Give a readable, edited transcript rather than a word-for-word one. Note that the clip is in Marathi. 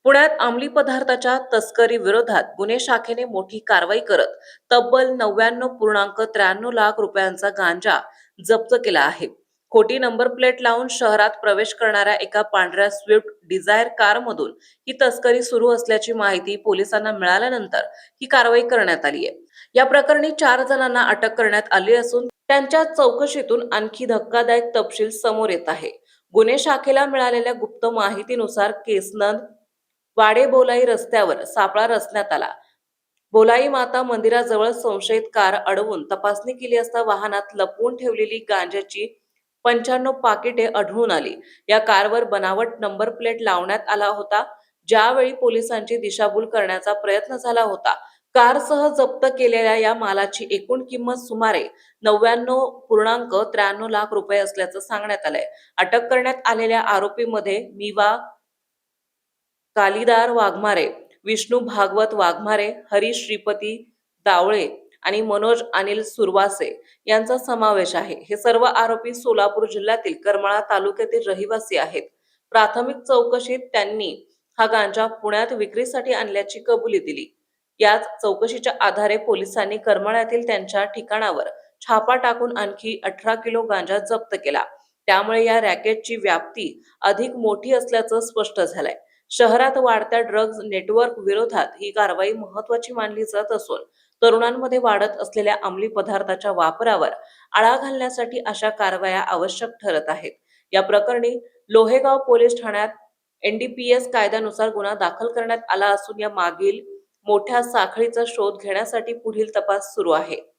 पुण्यात अंमली पदार्थाच्या तस्करी विरोधात गुन्हे शाखेने मोठी कारवाई करत तब्बल 99.93 लाख रुपयांचा गांजा जप्त केला आहे. खोटी नंबर प्लेट लावून शहरात प्रवेश करणाऱ्या एका पांढऱ्या स्विफ्ट डिझायर कारमधून ही तस्करी सुरू असल्याची माहिती पोलिसांना मिळाल्यानंतर ही कारवाई करण्यात आली आहे. या प्रकरणी 4 जणांना अटक करण्यात आली असून त्यांच्या चौकशीतून आणखी धक्कादायक तपशील समोर येत आहे. गुन्हे शाखेला मिळालेल्या गुप्त माहितीनुसार केसनंद वाडे-बोलाई रस्त्यावर सापळा रचण्यात आला. बोलाई माता मंदिराजवळ संशयित कार अडवून तपासणी केली असता वाहनात लपवून ठेवलेली गांजाची 95 पाकिटे आढळून आली. या कारवर बनावट नंबर प्लेट लावण्यात आला होता. ज्यावेळी पोलिसांची दिशाभूल करण्याचा प्रयत्न झाला होता. कारसह जप्त केलेल्या या मालाची एकूण किंमत सुमारे 99.93 लाख रुपये असल्याचं सांगण्यात आलंय. अटक करण्यात आलेल्या आरोपींमध्ये मिवा कालीदार वाघमारे, विष्णू भागवत वाघमारे, हरीश श्रीपती दावळे आणि मनोज अनिल सुरवासे यांचा समावेश आहे. हे सर्व आरोपी सोलापूर जिल्ह्यातील करमाळा तालुक्यातील रहिवासी आहेत. प्राथमिक चौकशीत त्यांनी हा गांजा पुण्यात विक्रीसाठी आणल्याची कबुली दिली. याच चौकशीच्या आधारे पोलिसांनी करमाळ्यातील त्यांच्या ठिकाणावर छापा टाकून आणखी 18 किलो गांजा जप्त केला. त्यामुळे या रॅकेटची व्याप्ती अधिक मोठी असल्याचं स्पष्ट झालंय. शहरात वाढत्या ड्रग्ज नेटवर्क विरोधात ही कारवाई महत्त्वाची मानली जात असून तरुणांमध्ये वाढत असलेल्या अंमली पदार्थाच्या वापरावर आळा घालण्यासाठी अशा कारवाया आवश्यक ठरत आहेत. या प्रकरणी लोहेगाव पोलीस ठाण्यात एनडीपीएस कायद्यानुसार गुन्हा दाखल करण्यात आला असून या मागील मोठ्या साखळीचा शोध घेण्यासाठी पुढील तपास सुरू आहे.